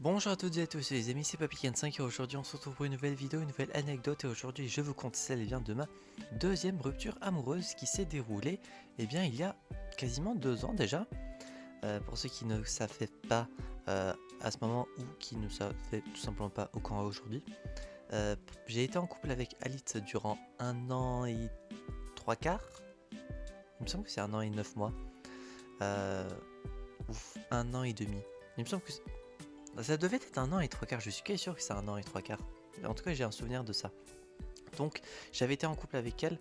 Bonjour à toutes et à tous, les amis, c'est Papycan5 et aujourd'hui on se retrouve pour une nouvelle vidéo, une nouvelle anecdote et aujourd'hui je vous conte celle de ma deuxième rupture amoureuse qui s'est déroulée il y a quasiment 2 ans déjà. Pour ceux qui ne savaient pas à ce moment ou qui ne savaient tout simplement pas au camp aujourd'hui, j'ai été en couple avec Alice durant 1 an et 3 quarts. Il me semble que c'est 1 an et 9 mois, ou 1 an et demi. Il me semble que ça devait être 1 an et 3 quarts, je suis quasi sûr que c'est 1 an et 3 quarts. En tout cas, j'ai un souvenir de ça. Donc, j'avais été en couple avec elle,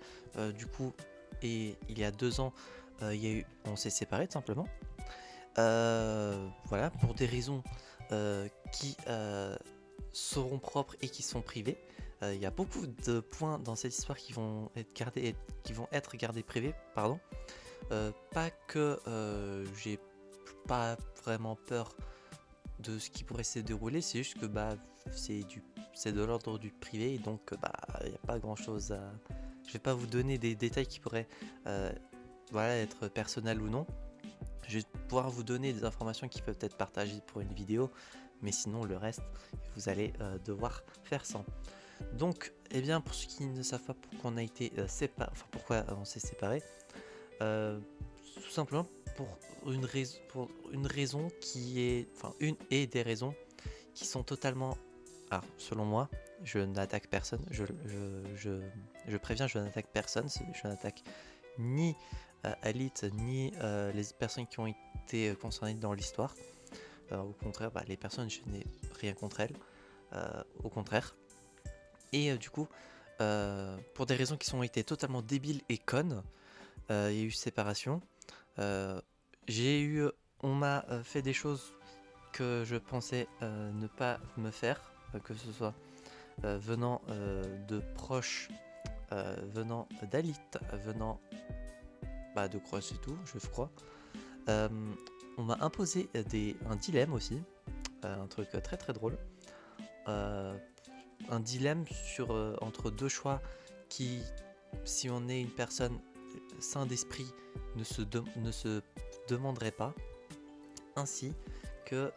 du coup, et il y a 2 ans, on s'est séparés tout simplement. Voilà, pour des raisons qui seront propres et qui sont privées. Il y a beaucoup de points dans cette histoire qui vont être gardés privés, pardon. Pas que j'ai pas vraiment peur de ce qui pourrait se dérouler, c'est juste que c'est de l'ordre du privé et donc il n'y a pas grand chose à. Je vais pas vous donner des détails qui pourraient être personnels ou non. Je vais pouvoir vous donner des informations qui peuvent être partagées pour une vidéo, mais sinon le reste vous allez devoir faire sans. Donc pour ceux qui ne savent pas pourquoi on a été pourquoi on s'est séparés, tout simplement pour une raison qui est, des raisons qui sont totalement, alors selon moi, je n'attaque personne, je préviens, je n'attaque personne, je n'attaque ni Alit ni les personnes qui ont été concernées dans l'histoire. Au contraire, les personnes, je n'ai rien contre elles, au contraire. Et du coup, pour des raisons qui ont été totalement débiles et connes, il y a eu séparation. On m'a fait des choses que je pensais ne pas me faire, que ce soit venant de proches, venant d'Alit, venant de Cross et tout, je crois. On m'a imposé un dilemme aussi, un truc très très drôle. Un dilemme entre deux choix qui, si on est une personne sain d'esprit, ne se demanderait pas, ainsi que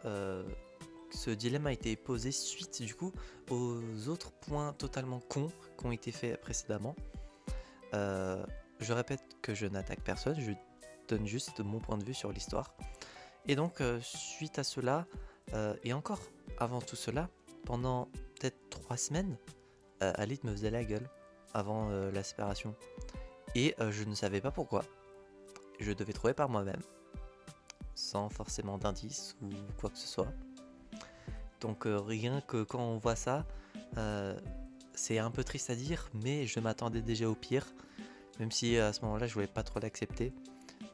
ce dilemme a été posé suite du coup aux autres points totalement cons qui ont été faits précédemment. Je répète que je n'attaque personne, je donne juste mon point de vue sur l'histoire. Et donc suite à cela, et encore avant tout cela, pendant peut-être 3 semaines, Alit me faisait la gueule avant la séparation. Et je ne savais pas pourquoi. Je devais trouver par moi-même, sans forcément d'indice ou quoi que ce soit. Donc rien que quand on voit ça, c'est un peu triste à dire, mais je m'attendais déjà au pire. Même si à ce moment-là, je voulais pas trop l'accepter.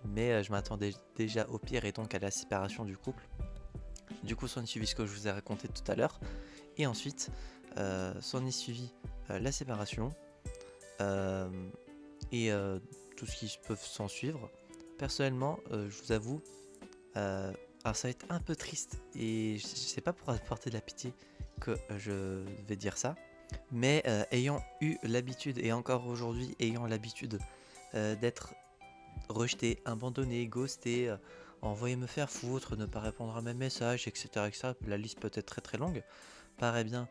Mais je m'attendais déjà au pire et donc à la séparation du couple. Du coup, s'en est suivi ce que je vous ai raconté tout à l'heure. Et ensuite, s'en est suivi la séparation. Et tout ce qui peut s'en suivre. Personnellement, je vous avoue, alors ça va être un peu triste et c'est pas pour apporter de la pitié que je vais dire ça, mais ayant eu l'habitude et encore aujourd'hui ayant l'habitude d'être rejeté, abandonné, ghosté, envoyé me faire foutre, ne pas répondre à mes messages, etc. La liste peut être très très longue. Pareil bien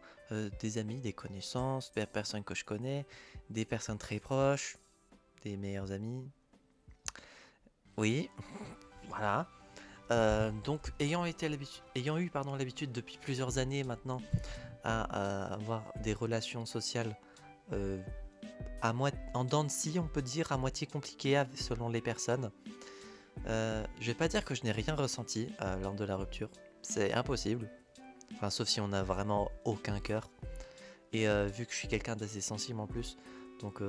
des amis, des connaissances, des personnes que je connais, des personnes très proches, des meilleurs amis. Oui, voilà. Donc ayant eu l'habitude depuis plusieurs années maintenant à avoir des relations sociales en dents de scie, on peut dire, à moitié compliquées selon les personnes. Je vais pas dire que je n'ai rien ressenti lors de la rupture, c'est impossible. Enfin, sauf si on n'a vraiment aucun cœur. Et vu que je suis quelqu'un d'assez sensible en plus, donc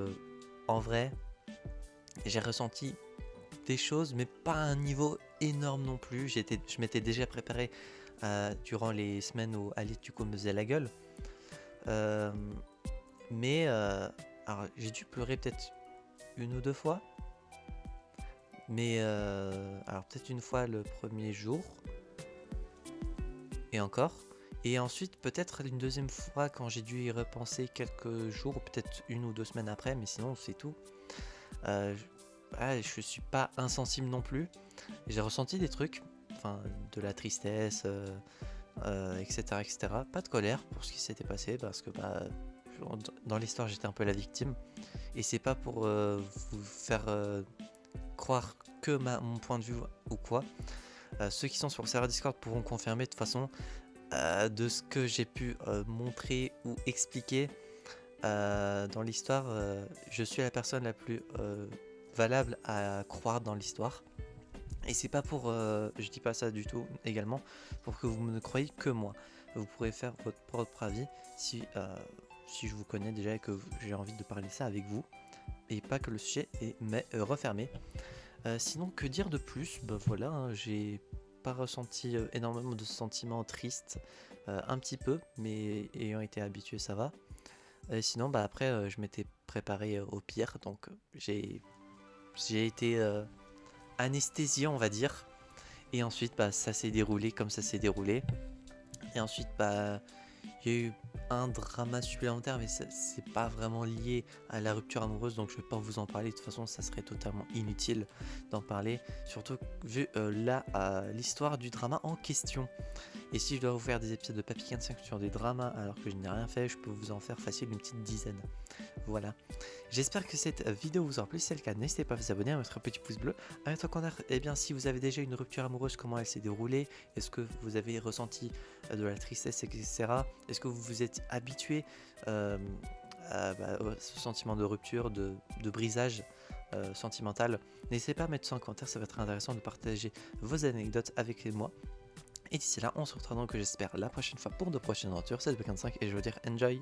en vrai, j'ai ressenti des choses, mais pas à un niveau énorme non plus. Je m'étais déjà préparé durant les semaines où Alice du coup me faisait la gueule. Alors j'ai dû pleurer peut-être 1 ou 2 fois. Mais alors peut-être une fois le premier jour. Et encore. Et ensuite peut-être une deuxième fois quand j'ai dû y repenser quelques jours, ou peut-être 1 ou 2 semaines après, mais sinon c'est tout. Je suis pas insensible non plus. J'ai ressenti des trucs, de la tristesse, etc., etc. Pas de colère pour ce qui s'était passé parce que bah, dans l'histoire j'étais un peu la victime et c'est pas pour vous faire croire que mon point de vue ou quoi. Ceux qui sont sur le serveur Discord pourront confirmer de toute façon de ce que j'ai pu montrer ou expliquer dans l'histoire. Je suis la personne la plus valable à croire dans l'histoire. Et c'est pas pour, je dis pas ça du tout également, pour que vous ne croyez que moi. Vous pourrez faire votre propre avis si je vous connais déjà et que j'ai envie de parler ça avec vous. Et pas que le sujet est refermé. Sinon, que dire de plus? Bah voilà, hein, j'ai pas ressenti énormément de sentiments tristes. Un petit peu, mais ayant été habitué, ça va. Sinon, bah après, je m'étais préparé au pire, donc j'ai été anesthésié, on va dire. Et ensuite, bah, ça s'est déroulé comme ça s'est déroulé. Et ensuite, bah, il y a eu un drama supplémentaire, mais c'est pas vraiment lié à la rupture amoureuse, donc je vais pas vous en parler. De toute façon, ça serait totalement inutile d'en parler, surtout vu l'histoire du drama en question. Et si je dois vous faire des épisodes de Papy 45 sur des dramas alors que je n'ai rien fait, je peux vous en faire facile une petite dizaine. Voilà. J'espère que cette vidéo vous aura plu. Si c'est le cas, n'hésitez pas à vous abonner, à mettre un petit pouce bleu, à mettre en commentaire si vous avez déjà une rupture amoureuse, comment elle s'est déroulée, est-ce que vous avez ressenti de la tristesse, etc. Est-ce que vous vous êtes habitué à ce sentiment de rupture, de brisage sentimental. N'hésitez pas à mettre ça en commentaire, ça va être intéressant de partager vos anecdotes avec moi. Et d'ici là, on se retrouvera donc, j'espère, la prochaine fois pour de prochaines aventures. C'est Papy 45 et je veux dire enjoy!